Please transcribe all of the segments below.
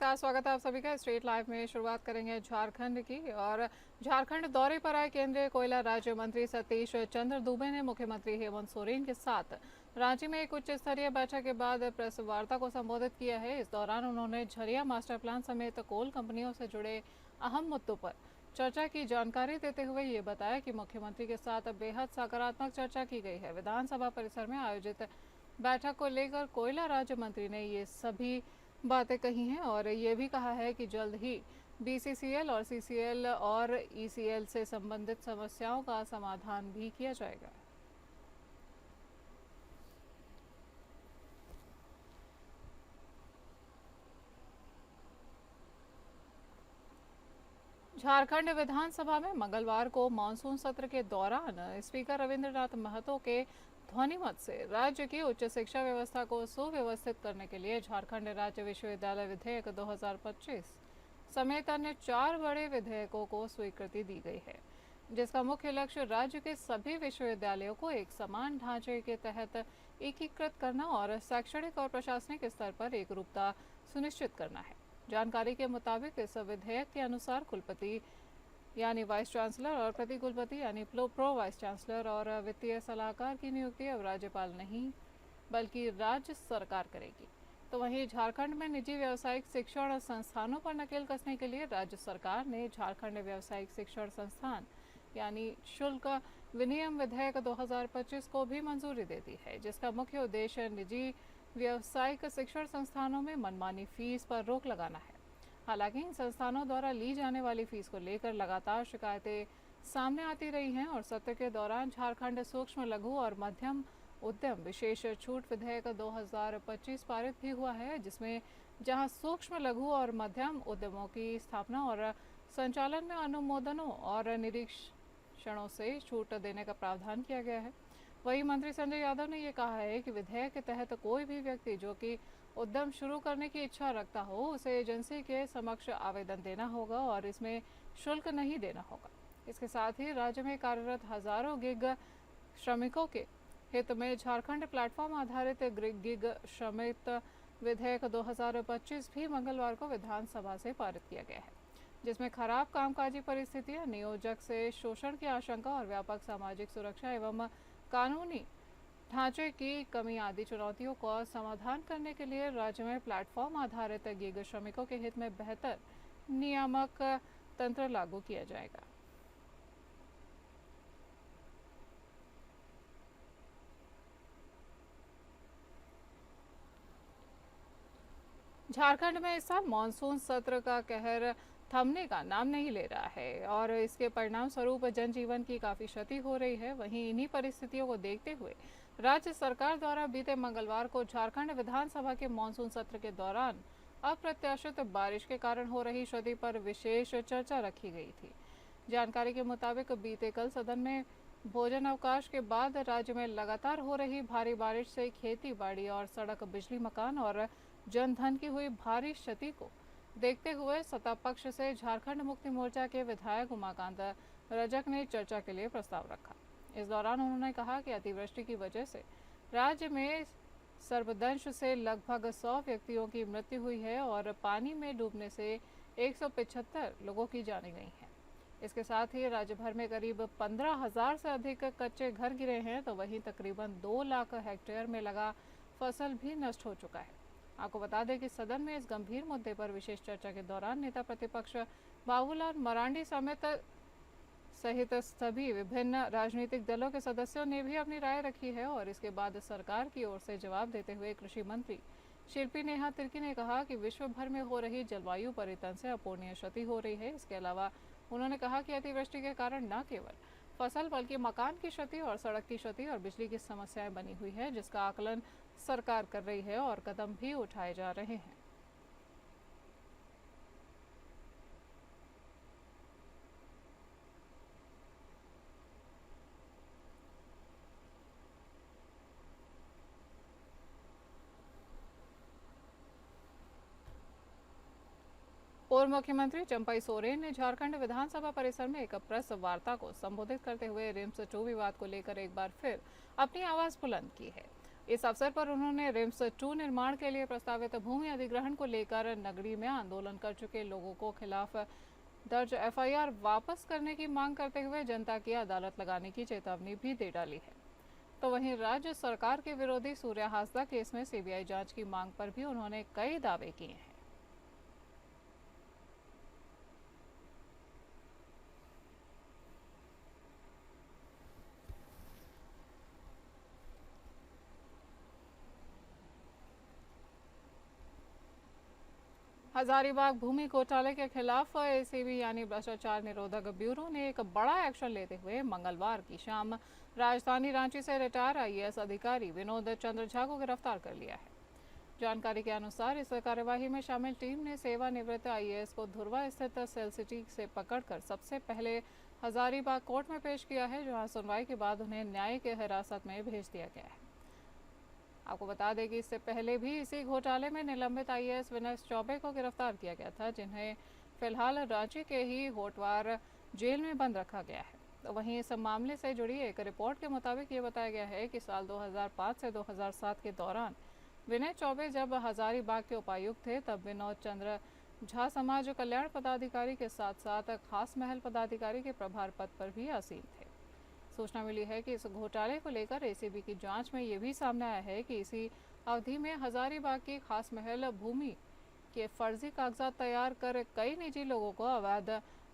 नमस्कार, स्वागत है आप सभी का स्ट्रेट लाइव में। शुरुआत करेंगे झारखंड की। और झारखंड दौरे पर आए केंद्रीय कोयला राज्य मंत्री सतीश चंद्र दूबे ने मुख्यमंत्री हेमंत सोरेन के साथ रांची में एक उच्च स्तरीय बैठक के बाद प्रेस वार्ता को संबोधित किया है। इस दौरान उन्होंने झरिया मास्टर प्लान समेत कोल कंपनियों से जुड़े अहम मुद्दों पर चर्चा की जानकारी देते हुए ये बताया कि मुख्यमंत्री के साथ बेहद सकारात्मक चर्चा की गई है। विधानसभा परिसर में आयोजित बैठक को लेकर कोयला राज्य मंत्री ने ये सभी बातें कही हैं और ये भी कहा है कि जल्द ही बीसीसीएल और सीसीएल और ईसीएल से संबंधित समस्याओं का समाधान भी किया जाएगा। झारखंड विधानसभा में मंगलवार को मानसून सत्र के दौरान स्पीकर रविंद्रनाथ महतो के ध्वनिमत से राज्य की उच्च शिक्षा व्यवस्था को सुव्यवस्थित करने के लिए झारखंड राज्य विश्वविद्यालय विधेयक 2025 समेत अन्य 4 बड़े विधेयकों को स्वीकृति दी गई है, जिसका मुख्य लक्ष्य राज्य के सभी विश्वविद्यालयों को एक समान ढांचे के तहत एकीकृत करना और शैक्षणिक और प्रशासनिक स्तर पर एकरूपता सुनिश्चित करना है। जानकारी के मुताबिक इस विधेयक के अनुसार कुलपति यानी वाइस चांसलर और प्रति कुलपति यानी प्रो वाइस चांसलर और वित्तीय सलाहकार की नियुक्ति अब राज्यपाल नहीं बल्कि राज्य सरकार करेगी। तो वहीं झारखंड में निजी व्यावसायिक शिक्षण संस्थानों पर नकेल कसने के लिए राज्य सरकार ने झारखंड व्यावसायिक शिक्षण संस्थान यानी शुल्क विनियम विधेयक 2025 को भी मंजूरी दे दी है, जिसका मुख्य उद्देश्य निजी व्यावसायिक शिक्षण संस्थानों में मनमानी फीस पर रोक लगाना है। हालांकि इन संस्थानों द्वारा ली जाने वाली फीस को लेकर लगातार शिकायतें सामने आती रही हैं और सत्र के दौरान झारखंड सूक्ष्म लघु और मध्यम उद्यम विशेष छूट विधेयक 2025 पारित भी हुआ है, जिसमें जहां सूक्ष्म लघु और मध्यम उद्यमों की स्थापना और संचालन में अनुमोदनों और निरीक्षणों से छूट देने का प्रावधान किया गया है। वहीं मंत्री संजय यादव ने यह कहा है कि विधेयक के तहत कोई भी व्यक्ति जो कि उद्यम शुरू करने की इच्छा रखता हो उसे एजेंसी के समक्ष आवेदन देना होगा और इसमें शुल्क नहीं देना होगा। इसके साथ ही राज्य में कार्यरत हजारों गिग श्रमिकों के हित में झारखंड प्लेटफॉर्म आधारित गिग श्रमिक विधेयक 2025 भी मंगलवार को विधानसभा से पारित किया गया है, जिसमें खराब कामकाजी परिस्थितियां, नियोजक से शोषण की आशंका और व्यापक सामाजिक सुरक्षा एवं कानूनी ढांचे की कमी आदि चुनौतियों का समाधान करने के लिए राज्य में प्लेटफॉर्म आधारित गिग श्रमिकों के हित में बेहतर नियामक तंत्र लागू किया जाएगा। झारखंड में इस साल मानसून सत्र का कहर थमने का नाम नहीं ले रहा है और इसके परिणाम स्वरूप जनजीवन की काफी क्षति हो रही है। वहीं इन्हीं परिस्थितियों को देखते हुए राज्य सरकार द्वारा बीते मंगलवार को झारखंड विधानसभा के मानसून सत्र के दौरान अप्रत्याशित बारिश के कारण हो रही क्षति पर विशेष चर्चा रखी गई थी। जानकारी के मुताबिक बीते कल सदन में भोजन अवकाश के बाद राज्य में लगातार हो रही भारी बारिश से खेती बाड़ी और सड़क, बिजली, मकान और जनधन की हुई भारी क्षति को देखते हुए सत्ता पक्ष से झारखंड मुक्ति मोर्चा के विधायक उमाकांत रजक ने चर्चा के लिए प्रस्ताव रखा। इस दौरान उन्होंने कहा कि अतिवृष्टि की वजह से राज्य में सर्पदंश से लगभग 100 व्यक्तियों की मृत्यु हुई है और पानी में डूबने से 175 लोगों की जानें गई हैं। इसके साथ ही राज्य भर में करीब 15,000 से अधिक कच्चे घर गिरे हैं, तो वहीं तकरीबन 2 लाख हेक्टेयर में लगा फसल भी नष्ट हो चुका है। आपको बता दें कि सदन में इस गंभीर मुद्दे पर विशेष चर्चा के दौरान नेता प्रतिपक्ष बाबूलाल मरांडी सहित सभी विभिन्न राजनीतिक दलों के सदस्यों ने भी अपनी राय रखी है और इसके बाद सरकार की ओर से जवाब देते हुए कृषि मंत्री शिल्पी नेहा तिर्की ने कहा कि विश्व भर में हो रही जलवायु परिवर्तन से अपूरणीय क्षति हो रही है। इसके अलावा उन्होंने कहा कि अतिवृष्टि के कारण न केवल फसल बल्कि मकान की क्षति और सड़क की क्षति और बिजली की समस्याएं बनी हुई है, जिसका आकलन सरकार कर रही है और कदम भी उठाए जा रहे हैं। पूर्व मुख्यमंत्री चंपई सोरेन ने झारखंड विधानसभा परिसर में एक प्रेस वार्ता को संबोधित करते हुए रिम्स 2 विवाद को लेकर एक बार फिर अपनी आवाज बुलंद की है। इस अवसर पर उन्होंने रिम्स 2 निर्माण के लिए प्रस्तावित भूमि अधिग्रहण को लेकर नगरी में आंदोलन कर चुके लोगों को खिलाफ दर्ज एफआईआर वापस करने की मांग करते हुए जनता की अदालत लगाने की चेतावनी भी दे डाली है। तो वहीं राज्य सरकार के विरोधी सूर्या हासदा केस में सीबीआई जांच की मांग पर भी उन्होंने कई दावे किए हैं। हजारीबाग भूमि घोटाले के खिलाफ एसीबी यानी भ्रष्टाचार निरोधक ब्यूरो ने एक बड़ा एक्शन लेते हुए मंगलवार की शाम राजधानी रांची से रिटायर आईएएस अधिकारी विनोद चंद्र झा को गिरफ्तार कर लिया है। जानकारी के अनुसार इस कार्यवाही में शामिल टीम ने सेवानिवृत्त आईएएस को धुर्वा स्थित सेल सिटी से पकड़कर सबसे पहले हजारीबाग कोर्ट में पेश किया है, जहां सुनवाई के बाद उन्हें न्यायिक हिरासत में भेज दिया गया है। आपको बता दें कि इससे पहले भी इसी घोटाले में निलंबित आईएएस विनय चौबे को गिरफ्तार किया गया था, जिन्हें फिलहाल रांची के ही होटवार जेल में बंद रखा गया है। तो वहीं इस मामले से जुड़ी एक रिपोर्ट के मुताबिक ये बताया गया है कि साल 2005 से 2007 के दौरान विनय चौबे जब हजारीबाग के उपायुक्त थे, तब विनोद चंद्र झा समाज कल्याण पदाधिकारी के साथ साथ खास महल पदाधिकारी के प्रभार पद पर भी आसीन थे। सूचना मिली है कि इस घोटाले को लेकर एसीबी की जांच में ये भी सामने आया है कि इसी अवधि में हजारीबाग की खास महल भूमि के फर्जी कागजात तैयार कर कई निजी लोगों को अवैध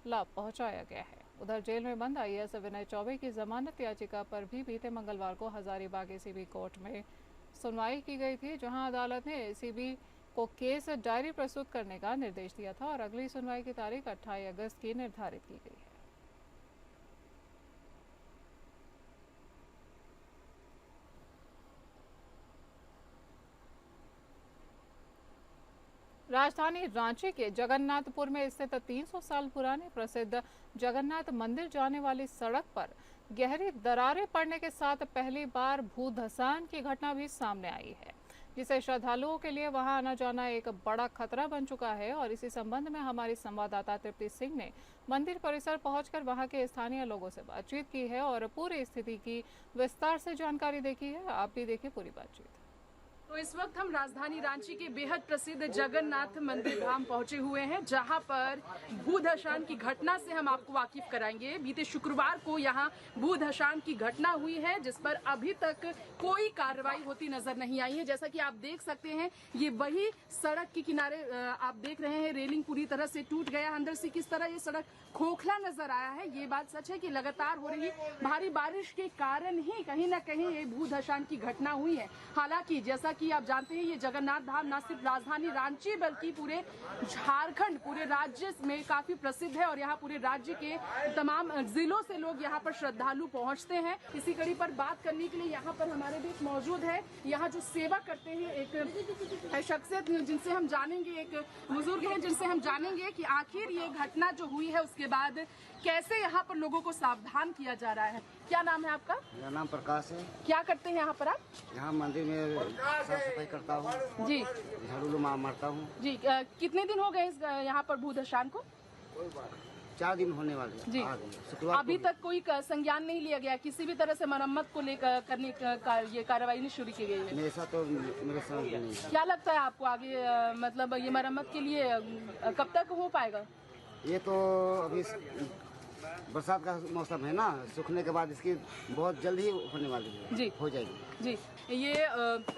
लाभ पहुंचाया गया है। उधर जेल में बंद आईएएस विनय चौबे की जमानत याचिका पर भी बीते मंगलवार को हजारीबाग एसीबी कोर्ट में सुनवाई की गई थी, जहां अदालत ने एसीबी को केस डायरी प्रस्तुत करने का निर्देश दिया था और अगली सुनवाई की तारीख 28 अगस्त की निर्धारित की गई है। राजधानी रांची के जगन्नाथपुर में स्थित 300 साल पुराने प्रसिद्ध जगन्नाथ मंदिर जाने वाली सड़क पर गहरी दरारें पड़ने के साथ पहली बार भूधसान की घटना भी सामने आई है, जिससे श्रद्धालुओं के लिए वहां आना जाना एक बड़ा खतरा बन चुका है। और इसी संबंध में हमारी संवाददाता तृप्ति सिंह ने मंदिर परिसर पहुंचकर वहां के स्थानीय लोगों से बातचीत की है और पूरी स्थिति की विस्तार से जानकारी देखी है। आप भी देखिए पूरी बातचीत। तो इस वक्त हम राजधानी रांची के बेहद प्रसिद्ध जगन्नाथ मंदिर धाम पहुंचे हुए हैं, जहां पर भूधसान की घटना से हम आपको वाकिफ कराएंगे। बीते शुक्रवार को यहां भूधसान की घटना हुई है, जिस पर अभी तक कोई कार्रवाई होती नजर नहीं आई है। जैसा कि आप देख सकते हैं, ये वही सड़क के किनारे आप देख रहे हैं, रेलिंग पूरी तरह से टूट गया। अंदर से किस तरह ये सड़क खोखला नजर आया है। ये बात सच है कि लगातार हो रही भारी बारिश के कारण ही कहीं न कहीं ये भूधसान की घटना हुई है। हालांकि जैसा कि आप जानते हैं, ये जगन्नाथ धाम न सिर्फ राजधानी रांची बल्कि पूरे झारखंड, पूरे राज्य में काफी प्रसिद्ध है और यहाँ पूरे राज्य के तमाम जिलों से लोग यहाँ पर श्रद्धालु पहुँचते हैं। इसी कड़ी पर बात करने के लिए यहाँ पर हमारे बीच मौजूद है, यहाँ जो सेवा करते हैं एक शख्सियत जिनसे हम जानेंगे, एक बुजुर्ग है जिनसे हम जानेंगे कि आखिर ये घटना जो हुई है उसके बाद कैसे यहाँ पर लोगों को सावधान किया जा रहा है। क्या नाम है आपका? मेरा नाम प्रकाश है। क्या करते हैं यहाँ पर आप? यहाँ मंदिर में साफ सफाई करता हूँ जी, झाड़ू मारता हूँ जी। कितने दिन हो गए इस यहाँ पर भूधसान को? 4 दिन होने वाले हैं। जी। शुक्रवार अभी तक कोई संज्ञान नहीं लिया गया, किसी भी तरह से मरम्मत को लेकर करने का ये कार्रवाई नहीं शुरू की गई है। मेरे साथ तो मेरे समझ में नहीं है। क्या लगता है आपको आगे मतलब ये मरम्मत के लिए कब तक हो पाएगा? ये तो अभी बरसात का मौसम है ना, सूखने के बाद इसकी बहुत जल्द ही होने वाली है। जी, हो जाएगी। जी। ये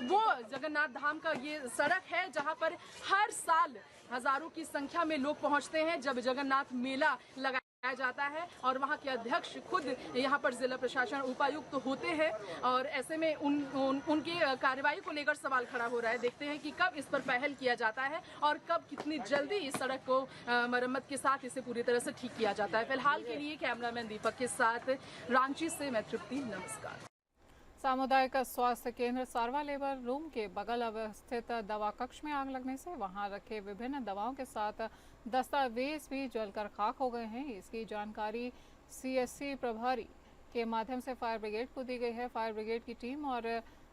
वो जगन्नाथ धाम का ये सड़क है जहाँ पर हर साल हजारों की संख्या में लोग पहुँचते हैं जब जगन्नाथ मेला लगाया जाता है और वहाँ के अध्यक्ष खुद यहाँ पर जिला प्रशासन उपायुक्त होते हैं और ऐसे में उनकी कार्रवाई को लेकर सवाल खड़ा हो रहा है। देखते हैं कि कब इस पर पहल किया जाता है और कब कितनी जल्दी इस सड़क को मरम्मत के साथ इसे पूरी तरह से ठीक किया जाता है। फिलहाल के लिए कैमरामैन दीपक के साथ रांची से मैं तृप्ति, नमस्कार। सामुदायिक स्वास्थ्य केंद्र सारवा लेबर रूम के बगल अवस्थित दवा कक्ष में आग लगने से वहां रखे विभिन्न दवाओं के साथ दस्तावेज भी जलकर खाक हो गए हैं। इसकी जानकारी सीएससी प्रभारी के माध्यम से फायर ब्रिगेड को दी गई है। फायर ब्रिगेड की टीम और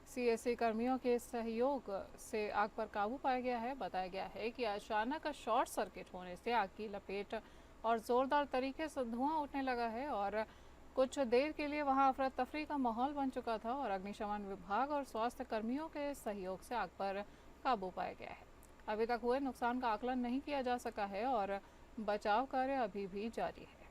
सीएससी कर्मियों के सहयोग से आग पर काबू पाया गया है। बताया गया है कि अचानक शॉर्ट सर्किट होने से आग की लपेट और जोरदार तरीके से धुआं उठने लगा है और कुछ देर के लिए वहां अफरा तफरी का माहौल बन चुका था और अग्निशमन विभाग और स्वास्थ्य कर्मियों के सहयोग से आग पर काबू पाया गया है। अभी तक हुए नुकसान का आकलन नहीं किया जा सका है और बचाव कार्य अभी भी जारी है।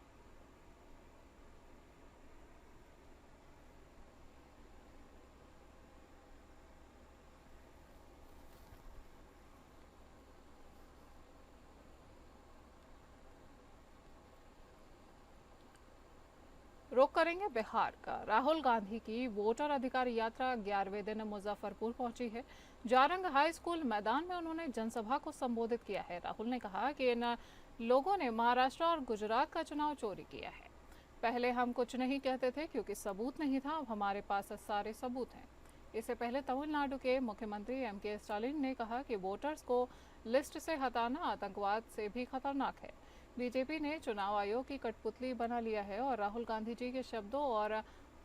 रुख करेंगे बिहार का। राहुल गांधी की वोटर अधिकार यात्रा 11वें दिन मुजफ्फरपुर पहुंची है। जारंग हाई स्कूल मैदान में उन्होंने जनसभा को संबोधित किया है। राहुल ने कहा कि इन लोगों ने महाराष्ट्र और गुजरात का चुनाव चोरी किया है। पहले हम कुछ नहीं कहते थे क्योंकि सबूत नहीं था, अब हमारे पास सारे सबूत हैं। इससे पहले तमिलनाडु के मुख्यमंत्री एम.के. स्टालिन ने कहा कि वोटर्स को लिस्ट से हटाना आतंकवाद से भी खतरनाक है। बीजेपी ने चुनाव आयोग की कठपुतली बना लिया है और राहुल गांधी जी के शब्दों और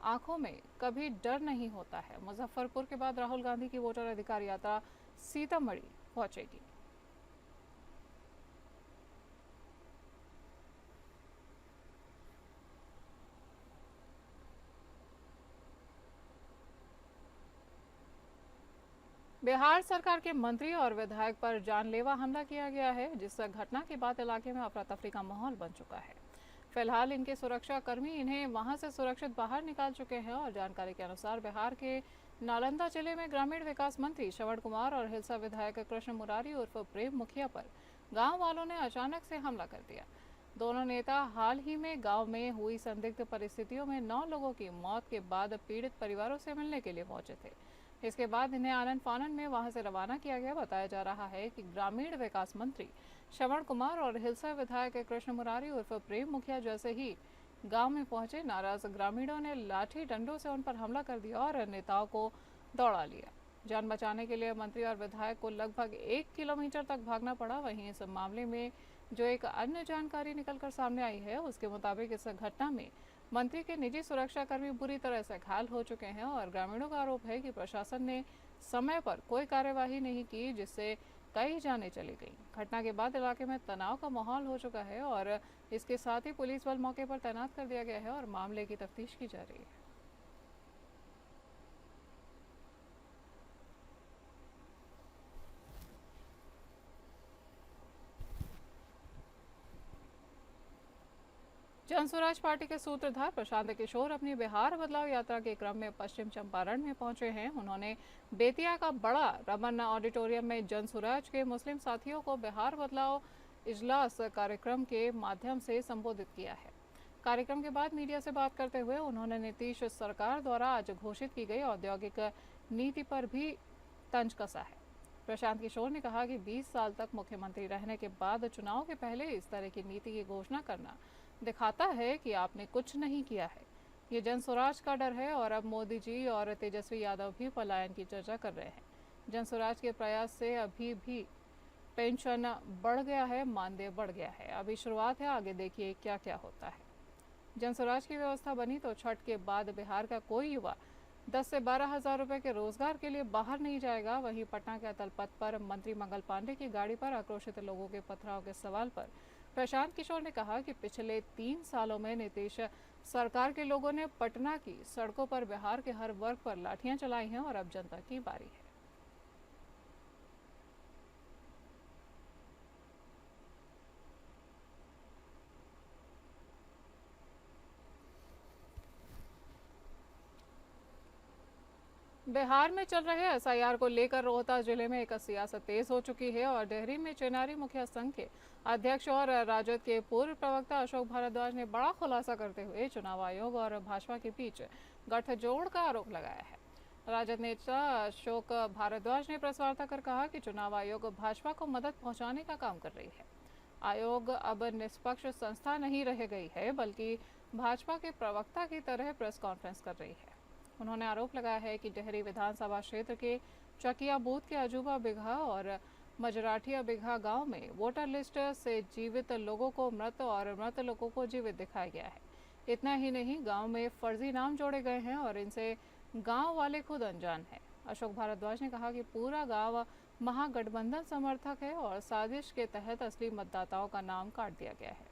आंखों में कभी डर नहीं होता है। मुजफ्फरपुर के बाद राहुल गांधी की वोटर अधिकार यात्रा सीतामढ़ी पहुंचेगी। बिहार सरकार के मंत्री और विधायक पर जानलेवा हमला किया गया है, जिस घटना के बाद इलाके में अफरा तफरी का माहौल बन चुका है। फिलहाल इनके सुरक्षा कर्मी इन्हें वहां से सुरक्षित बाहर निकाल चुके हैं और जानकारी के अनुसार बिहार के नालंदा जिले में ग्रामीण विकास मंत्री श्रवण कुमार और हिलसा विधायक कृष्ण मुरारी उर्फ प्रेम मुखिया पर गांव वालों ने अचानक से हमला कर दिया। दोनों नेता हाल ही में गांव में हुई संदिग्ध परिस्थितियों में 9 लोगों की मौत के बाद पीड़ित परिवारों से मिलने के लिए पहुंचे थे। इसके बाद इन्हें आनन फानन में वहां से रवाना किया गया। बताया जा रहा है कि ग्रामीण विकास मंत्री श्रवण कुमार और हिलसा विधायक कृष्ण मुरारी उर्फ प्रेम मुखिया जैसे ही गांव में पहुंचे, नाराज ग्रामीणों ने लाठी डंडों से उन पर हमला कर दिया और नेताओं को दौड़ा लिया। जान बचाने के लिए मंत्री और विधायक को लगभग 1 किलोमीटर तक भागना पड़ा। वहीं इस मामले में जो एक अन्य जानकारी निकलकर सामने आई है, उसके मुताबिक इस घटना में मंत्री के निजी सुरक्षाकर्मी बुरी तरह से घायल हो चुके हैं और ग्रामीणों का आरोप है कि प्रशासन ने समय पर कोई कार्यवाही नहीं की, जिससे कई जानें चली गई। घटना के बाद इलाके में तनाव का माहौल हो चुका है और इसके साथ ही पुलिस बल मौके पर तैनात कर दिया गया है और मामले की तफ्तीश की जा रही है। जनसुराज पार्टी के सूत्रधार प्रशांत किशोर अपनी बिहार बदलाव यात्रा के क्रम में पश्चिम चंपारण में पहुंचे हैं। उन्होंने बेतिया का बड़ा रमन ऑडिटोरियम में जनसुराज के मुस्लिम साथियों को बिहार बदलाव इजलास कार्यक्रम के माध्यम से संबोधित किया है। कार्यक्रम के बाद मीडिया से बात करते हुए उन्होंने नीतीश सरकार द्वारा आज घोषित की गई औद्योगिक नीति पर भी तंज कसा है। प्रशांत किशोर ने कहा कि 20 साल तक मुख्यमंत्री रहने के बाद चुनाव के पहले इस तरह की नीति की घोषणा करना दिखाता है कि आपने कुछ नहीं किया है। ये जनसुराज का डर है और अब मोदी जी और तेजस्वी यादव भी पलायन की चर्चा कर रहे हैं। जनसुराज के प्रयास से अभी भी पेंशन बढ़ गया है, मानदेय बढ़ गया है। अभी शुरुआत है, आगे देखिए क्या क्या होता है। जनसुराज की व्यवस्था बनी तो छठ के बाद बिहार का कोई युवा 10 से 12 हजार रुपए के रोजगार के लिए बाहर नहीं जाएगा। वहीं पटना के अतल पथ पर मंत्री मंगल पांडे की गाड़ी पर आक्रोशित लोगों के पथराव के सवाल पर प्रशांत किशोर ने कहा कि पिछले 3 सालों में नीतीश सरकार के लोगों ने पटना की सड़कों पर बिहार के हर वर्ग पर लाठियां चलाई हैं और अब जनता की बारी है। बिहार में चल रहे एसआईआर को लेकर रोहतास जिले में एक सियासत तेज हो चुकी है और डेहरी में चेनारी मुखिया संघ के अध्यक्ष और राजद के पूर्व प्रवक्ता अशोक भारद्वाज ने बड़ा खुलासा करते हुए चुनाव आयोग और भाजपा के बीच गठजोड़ का आरोप लगाया है। राजद नेता अशोक भारद्वाज ने प्रेस वार्ता कर कहा कि चुनाव आयोग भाजपा को मदद पहुंचाने का काम कर रही है। आयोग अब निष्पक्ष संस्था नहीं रह गई है, बल्कि भाजपा के प्रवक्ता की तरह प्रेस कॉन्फ्रेंस कर रही है। उन्होंने आरोप लगाया है कि डेहरी विधानसभा क्षेत्र के चकिया बूथ के अजूबा बिघा और मजराठिया बिघा गांव में वोटर लिस्ट से जीवित लोगों को मृत और मृत लोगों को जीवित दिखाया गया है। इतना ही नहीं, गांव में फर्जी नाम जोड़े गए हैं और इनसे गांव वाले खुद अनजान हैं। अशोक भारद्वाज ने कहा कि पूरा गांव महागठबंधन समर्थक है और साजिश के तहत असली मतदाताओं का नाम काट दिया गया है।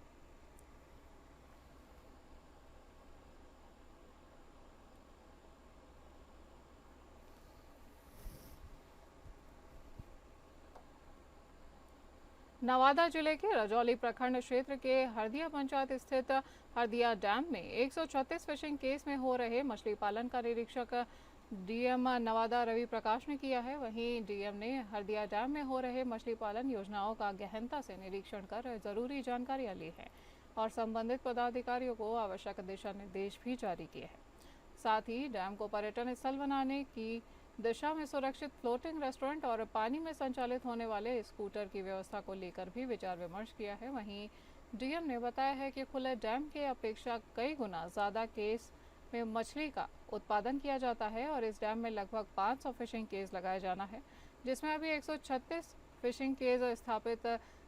नवादा जिले के रजौली प्रखंड क्षेत्र के हरदिया पंचायत स्थित हरदिया डैम में 136 फिशिंग केस में हो रहे मछली पालन का निरीक्षक डीएम नवादा रवि प्रकाश ने किया है। वहीं डीएम ने हरदिया डैम में हो रहे मछली पालन योजनाओं का गहनता से निरीक्षण कर जरूरी जानकारियां ली है और संबंधित पदाधिकारियों को आवश्यक दिशा निर्देश भी जारी किए हैं। साथ ही डैम को पर्यटन स्थल बनाने की दिशा में सुरक्षित फ्लोटिंग रेस्टोरेंट और पानी में संचालित होने वाले स्कूटर की व्यवस्था को लेकर भी विचार विमर्श किया है। वहीं डीएम ने बताया है कि खुले डैम के अपेक्षा कई गुना ज़्यादा केस में मछली का उत्पादन किया जाता है और इस डैम में लगभग 500 फिशिंग केज लगाया जाना है, जिसमें अभी 136 फिशिंग केज स्थापित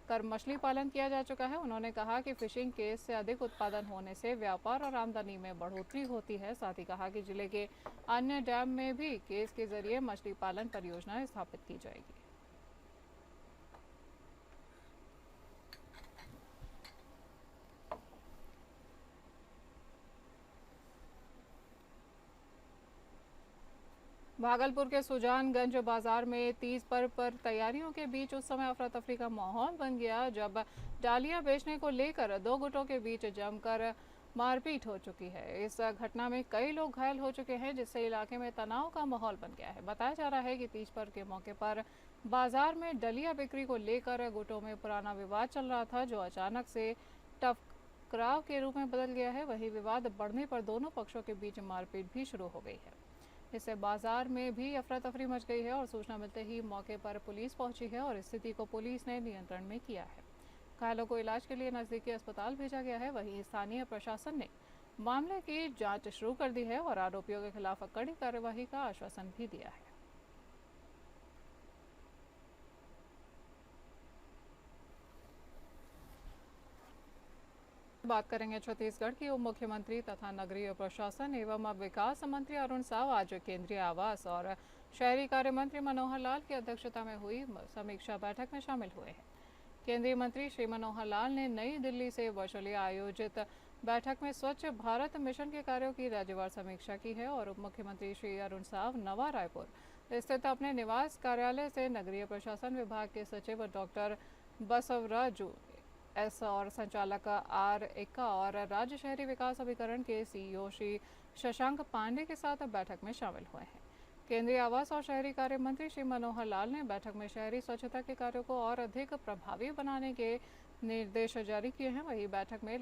कर मछली पालन किया जा चुका है। उन्होंने कहा कि फिशिंग केज से अधिक उत्पादन होने से व्यापार और आमदनी में बढ़ोतरी होती है। साथ ही कहा कि जिले के अन्य डैम में भी केज के जरिए मछली पालन परियोजना स्थापित की जाएगी। भागलपुर के सुजानगंज बाजार में तीज पर्व पर तैयारियों के बीच उस समय अफरा तफरी का माहौल बन गया जब डालियां बेचने को लेकर दो गुटों के बीच जमकर मारपीट हो चुकी है। इस घटना में कई लोग घायल हो चुके हैं, जिससे इलाके में तनाव का माहौल बन गया है। बताया जा रहा है कि तीज पर्व के मौके पर बाजार में डलिया बिक्री को लेकर गुटों में पुराना विवाद चल रहा था, जो अचानक से टकराव के रूप में बदल गया है। वहीं विवाद बढ़ने पर दोनों पक्षों के बीच मारपीट भी शुरू हो गई है। इससे बाजार में भी अफरा तफरी मच गई है और सूचना मिलते ही मौके पर पुलिस पहुंची है और स्थिति को पुलिस ने नियंत्रण में किया है। घायलों को इलाज के लिए नजदीकी अस्पताल भेजा गया है। वहीं स्थानीय प्रशासन ने मामले की जांच शुरू कर दी है और आरोपियों के खिलाफ कड़ी कार्यवाही का आश्वासन भी दिया है। बात करेंगे छत्तीसगढ़ की। उप मुख्यमंत्री तथा नगरीय प्रशासन एवं विकास मंत्री अरुण साव आज केंद्रीय आवास और शहरी कार्य मंत्री मनोहर लाल की अध्यक्षता में हुई समीक्षा बैठक में शामिल हुए हैं। केंद्रीय मंत्री श्री मनोहर लाल ने नई दिल्ली से वर्चुअली आयोजित बैठक में स्वच्छ भारत मिशन के कार्यों की राज्यवार समीक्षा की है और उप मुख्यमंत्री श्री अरुण साव नवा रायपुर स्थित अपने निवास कार्यालय से नगरीय प्रशासन विभाग के सचिव डॉक्टर बसवराजू एस और संचालक आर एक्का और राज्य शहरी विकास अभिकरण के सीईओ श्री शशांक पांडे के साथ बैठक में शामिल हुए हैं। केंद्रीय आवास और शहरी कार्य मंत्री श्री मनोहर लाल ने बैठक में शहरी स्वच्छता के कार्यों को और अधिक प्रभावी बनाने के निर्देश जारी किए हैं। वहीं बैठक में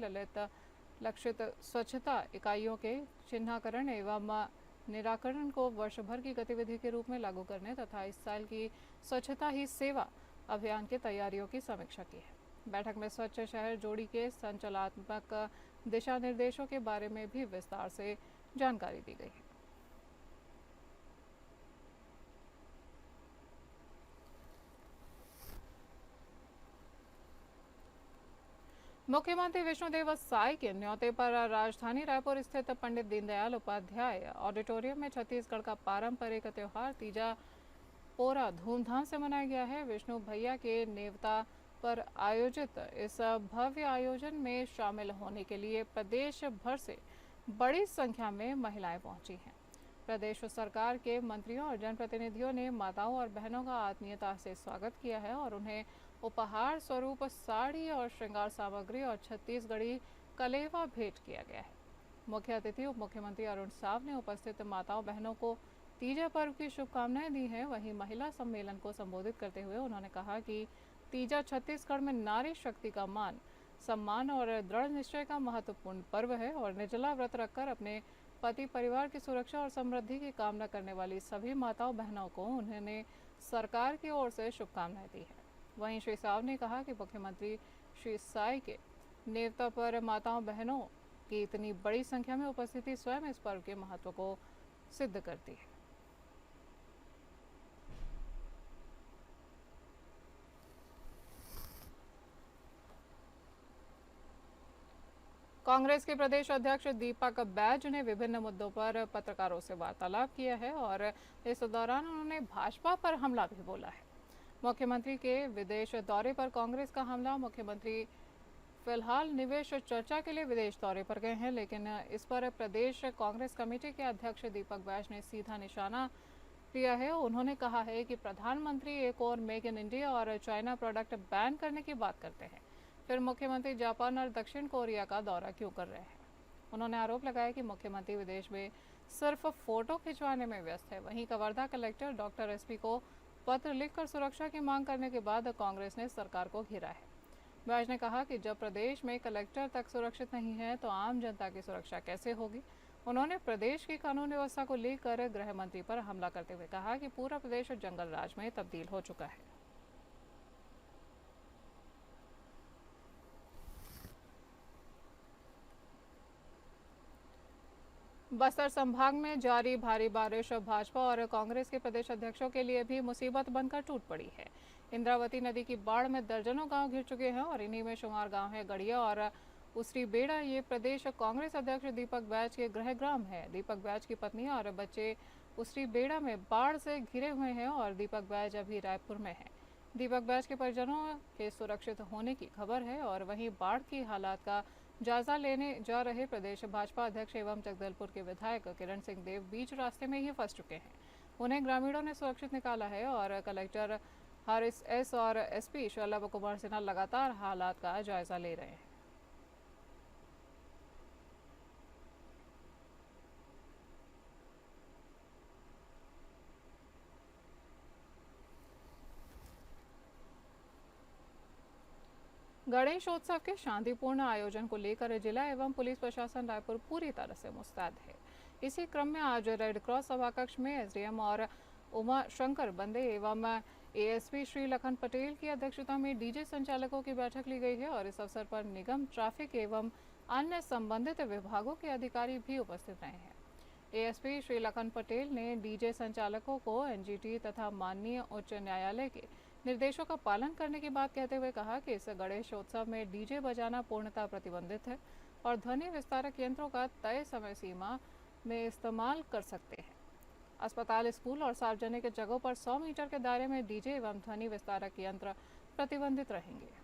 लक्षित स्वच्छता इकाइयों के चिन्हाकरण एवं निराकरण को वर्ष भर की गतिविधि के रूप में लागू करने तथा इस साल की स्वच्छता ही सेवा अभियान की तैयारियों की समीक्षा की है। बैठक में स्वच्छ शहर जोड़ी के संचालनात्मक दिशा निर्देशों के बारे में भी विस्तार से जानकारी दी गई है। मुख्यमंत्री विष्णुदेव साय के न्योते पर राजधानी रायपुर स्थित पंडित दीनदयाल उपाध्याय ऑडिटोरियम में छत्तीसगढ़ का पारंपरिक त्योहार तीजा पोरा धूमधाम से मनाया गया है। विष्णु भैया के नेवता पर आयोजित इस भव्य आयोजन में शामिल होने के लिए प्रदेश भर से बड़ी संख्या में महिलाएं पहुंची हैं। प्रदेश सरकार के मंत्रियों और जनप्रतिनिधियों ने माताओं और बहनों का आत्मीयता से स्वागत किया है और उन्हें उपहार स्वरूप साड़ी और श्रृंगार सामग्री और छत्तीसगढ़ी कलेवा भेंट किया गया है। मुख्य अतिथि उप मुख्यमंत्री अरुण साव ने उपस्थित माताओं बहनों को तीजा पर्व की शुभकामनाएं दी हैं। वहीं महिला सम्मेलन को संबोधित करते हुए उन्होंने कहा कि तीजा छत्तीसगढ़ में नारी शक्ति का मान सम्मान और दृढ़ निश्चय का महत्वपूर्ण पर्व है और निर्जला व्रत रखकर अपने पति परिवार की सुरक्षा और समृद्धि की कामना करने वाली सभी माताओं बहनों को उन्होंने सरकार की ओर से शुभकामनाएं दी है। वहीं श्री साव ने कहा कि मुख्यमंत्री श्री साय के नेवता पर माताओं बहनों की इतनी बड़ी संख्या में उपस्थिति स्वयं इस पर्व के महत्व को सिद्ध करती है। कांग्रेस के प्रदेश अध्यक्ष दीपक बैज ने विभिन्न मुद्दों पर पत्रकारों से वार्तालाप किया है और इस दौरान उन्होंने भाजपा पर हमला भी बोला है। मुख्यमंत्री के विदेश दौरे पर कांग्रेस का हमला। मुख्यमंत्री फिलहाल निवेश चर्चा के लिए विदेश दौरे पर गए हैं, लेकिन इस पर प्रदेश कांग्रेस कमेटी के अध्यक्ष दीपक बैज ने सीधा निशाना किया है। उन्होंने कहा है कि प्रधानमंत्री एक और मेक इन इंडिया और चाइना प्रोडक्ट बैन करने की बात करते हैं, फिर मुख्यमंत्री जापान और दक्षिण कोरिया का दौरा क्यों कर रहे हैं। उन्होंने आरोप लगाया कि मुख्यमंत्री विदेश में सिर्फ फोटो खिंचवाने में व्यस्त है। वहीं कवर्धा कलेक्टर डॉक्टर एसपी को पत्र लिखकर सुरक्षा की मांग करने के बाद कांग्रेस ने सरकार को घेरा है। बैज ने कहा कि जब प्रदेश में कलेक्टर तक सुरक्षित नहीं है तो आम जनता की सुरक्षा कैसे होगी। उन्होंने प्रदेश की कानून व्यवस्था को लेकर गृह मंत्री पर हमला करते हुए कहा कि पूरा प्रदेश जंगल राज में तब्दील हो चुका है। बस्तर संभाग में जारी भारी बारिश भाजपा और कांग्रेस के प्रदेश अध्यक्षों के लिए भी मुसीबत बनकर टूट पड़ी है। इंद्रावती नदी की बाढ़ में दर्जनों गांव घिर चुके हैं और इन्हीं में शुमार गांव है गड़िया और उसरी बेड़ा। ये प्रदेश कांग्रेस अध्यक्ष दीपक बैज के गृह ग्राम है। दीपक बैज की पत्नी और बच्चे उसरी बेड़ा में बाढ़ से घिरे हुए हैं और दीपक बैज अभी रायपुर में है। दीपक बैज के परिजनों के सुरक्षित होने की खबर है और वहीं बाढ़ की हालात का जायजा लेने जा रहे प्रदेश भाजपा अध्यक्ष एवं जगदलपुर के विधायक किरण सिंह देव बीच रास्ते में ही फंस चुके हैं। उन्हें ग्रामीणों ने सुरक्षित निकाला है और कलेक्टर हारिस एस और एसपी शलभ कुमार सिन्हा लगातार हालात का जायजा ले रहे हैं। गणेशोत्सव के शांतिपूर्ण आयोजन को लेकर जिला एवं पुलिस प्रशासन रायपुर पूरी तरह से मुस्तैद है। इसी क्रम में आज रेड क्रॉस सभाकक्ष में एसडीएम और उमा शंकर बंदे एवं एएसपी श्री लखन पटेल की अध्यक्षता में डीजे संचालकों की बैठक ली गई है और इस अवसर पर निगम, ट्रैफिक एवं अन्य संबंधित विभागों के अधिकारी भी उपस्थित रहे हैं। एएसपी श्री लखन पटेल ने डीजे संचालकों को एनजीटी तथा माननीय उच्च न्यायालय के निर्देशों का पालन करने की बात कहते हुए कहा कि इस गणेशोत्सव में डीजे बजाना पूर्णतः प्रतिबंधित है और ध्वनि विस्तारक यंत्रों का तय समय सीमा में इस्तेमाल कर सकते हैं। अस्पताल, स्कूल और सार्वजनिक जगहों पर 100 मीटर के दायरे में डीजे एवं ध्वनि विस्तारक यंत्र प्रतिबंधित रहेंगे।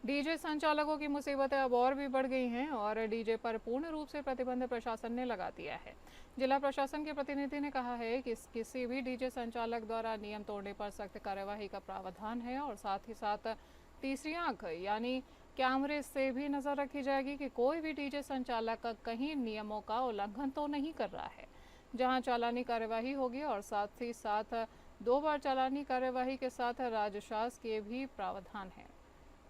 डीजे संचालकों की मुसीबतें अब और भी बढ़ गई हैं और डीजे पर पूर्ण रूप से प्रतिबंध प्रशासन ने लगा दिया है। जिला प्रशासन के प्रतिनिधि ने कहा है कि किसी भी डीजे संचालक द्वारा नियम तोड़ने पर सख्त कार्यवाही का प्रावधान है और साथ ही साथ तीसरी आंख यानी कैमरे से भी नजर रखी जाएगी कि कोई भी डीजे संचालक कहीं नियमों का उल्लंघन तो नहीं कर रहा है। जहां चालानी कार्यवाही होगी और साथ ही साथ 2 बार चालानी कार्यवाही के साथ राजशास के भी प्रावधान है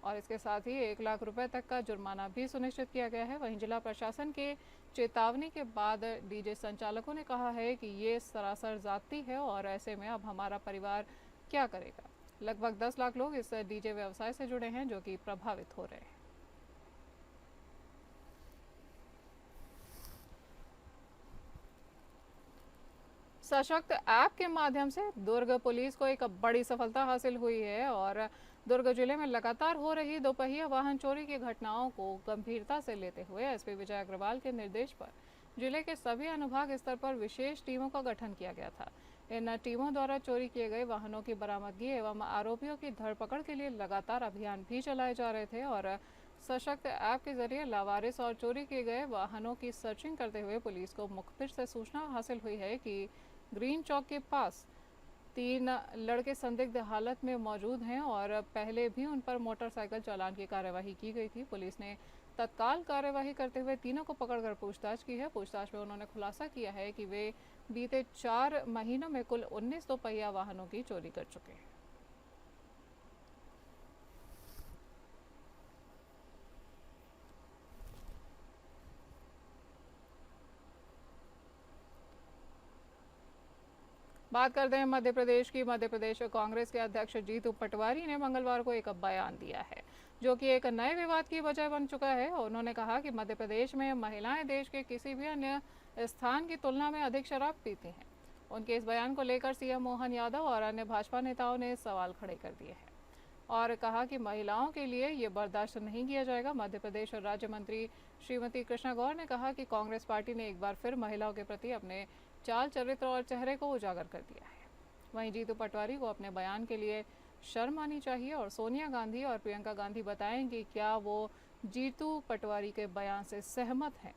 और इसके साथ ही 1 लाख रुपए तक का जुर्माना भी सुनिश्चित किया गया है। वहीं जिला प्रशासन के चेतावनी के बाद डीजे संचालकों ने कहा है कि ये सरासर जाती है और ऐसे में अब हमारा परिवार क्या करेगा। लगभग 10 लाख लोग इस डीजे व्यवसाय से जुड़े हैं जो कि प्रभावित हो रहे हैं। सशक्त ऐप के माध्यम से दुर्ग पुलिस को एक बड़ी सफलता हासिल हुई है और दुर्ग जिले में लगातार हो रही दोपहिया वाहन चोरी की घटनाओं को गंभीरता से लेते हुए एसपी विजय अग्रवाल के निर्देश पर जिले के सभी अनुभाग स्तर पर विशेष टीमों का गठन किया गया था। इन टीमों द्वारा चोरी किए गए वाहनों की बरामदगी एवं आरोपियों की धरपकड़ के लिए लगातार अभियान भी चलाए जा रहे थे और सशक्त ऐप के जरिए लावारिस और चोरी किए गए वाहनों की सर्चिंग करते हुए पुलिस को मुखबिर से सूचना हासिल हुई है कि ग्रीन चौक के पास 3 लड़के संदिग्ध हालत में मौजूद हैं और पहले भी उन पर मोटरसाइकिल चालान की कार्यवाही की गई थी। पुलिस ने तत्काल कार्यवाही करते हुए तीनों को पकड़कर पूछताछ की है। पूछताछ में उन्होंने खुलासा किया है कि वे बीते 4 महीनों में कुल 19 दोपहिया वाहनों की चोरी कर चुके हैं। बात करते हैं मध्य प्रदेश की। मध्य प्रदेश कांग्रेस के अध्यक्ष जीतू पटवारी ने मंगलवार को एक बयान दिया है जो कि एक नए विवाद की वजह बन चुका है। उन्होंने कहा कि मध्य प्रदेश में महिलाएं देश के किसी भी अन्य स्थान की तुलना में अधिक शराब पीती हैं। उनके इस बयान को लेकर सीएम मोहन यादव और अन्य भाजपा नेताओं ने सवाल खड़े कर दिए हैं और कहा कि महिलाओं के लिए ये बर्दाश्त नहीं किया जाएगा। मध्य प्रदेश राज्य मंत्री श्रीमती कृष्णा गौर ने कहा कि कांग्रेस पार्टी ने एक बार फिर महिलाओं के प्रति अपने चाल चरित्र और चेहरे को उजागर कर दिया है। वहीं जीतू पटवारी को अपने बयान के लिए शर्म आनी चाहिए और सोनिया गांधी और प्रियंका गांधी बताएं कि क्या वो जीतू पटवारी के बयान से सहमत हैं।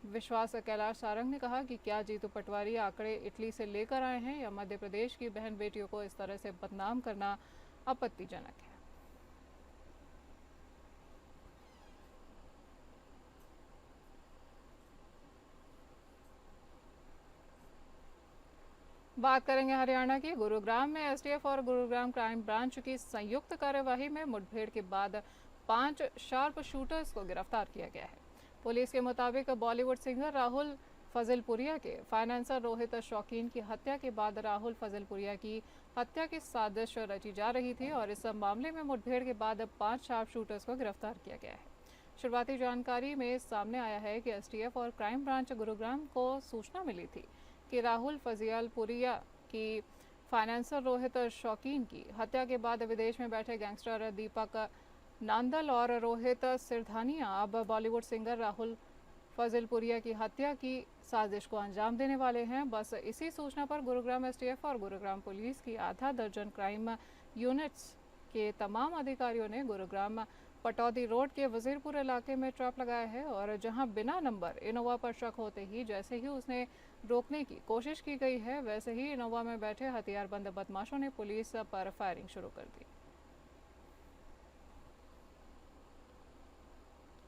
विश्वास कैलाश सारंग ने कहा कि क्या जीतू पटवारी आंकड़े इटली से लेकर आए हैं या मध्य प्रदेश की बहन बेटियों को इस तरह से बदनाम करना आपत्तिजनक है। बात करेंगे हरियाणा की। गुरुग्राम में एसटीएफ और गुरुग्राम क्राइम ब्रांच की संयुक्त कार्यवाही में मुठभेड़ के बाद 5 शार्प शूटर्स को गिरफ्तार किया गया है। पुलिस के मुताबिक बॉलीवुड सिंगर राहुल फजलपुरिया के फाइनेंसर रोहित शौकीन की हत्या के बाद राहुल फजलपुरिया की हत्या की साजिश रची जा रही थी और इस मामले में मुठभेड़ के बाद 5 शार्प शूटर्स को गिरफ्तार किया गया है। शुरुआती जानकारी में सामने आया है कि एसटीएफ और क्राइम ब्रांच गुरुग्राम को सूचना मिली थी कि राहुल फजलपुरिया की फाइनेंसर रोहित शौकीन की हत्या के बाद विदेश में बैठे गैंगस्टर दीपक नांदल और रोहित सिरधानिया अब बॉलीवुड सिंगर राहुल फजलपुरिया की हत्या की साजिश को अंजाम देने वाले हैं। बस इसी सूचना पर गुरुग्राम एसटीएफ और गुरुग्राम पुलिस की आधा दर्जन क्राइम यूनिट्स के तमाम अधिकारियों ने गुरुग्राम पटौदी रोड के वजीरपुर इलाके में ट्रैप लगाया है और जहां बिना नंबर इनोवा पर शक होते ही जैसे ही उसने रोकने की कोशिश की गई है, वैसे ही इनोवा में बैठे हथियारबंद बदमाशों ने पुलिस पर फायरिंग शुरू कर दी।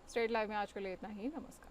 स्टेट लाइव में आज के लिए इतना ही। नमस्कार।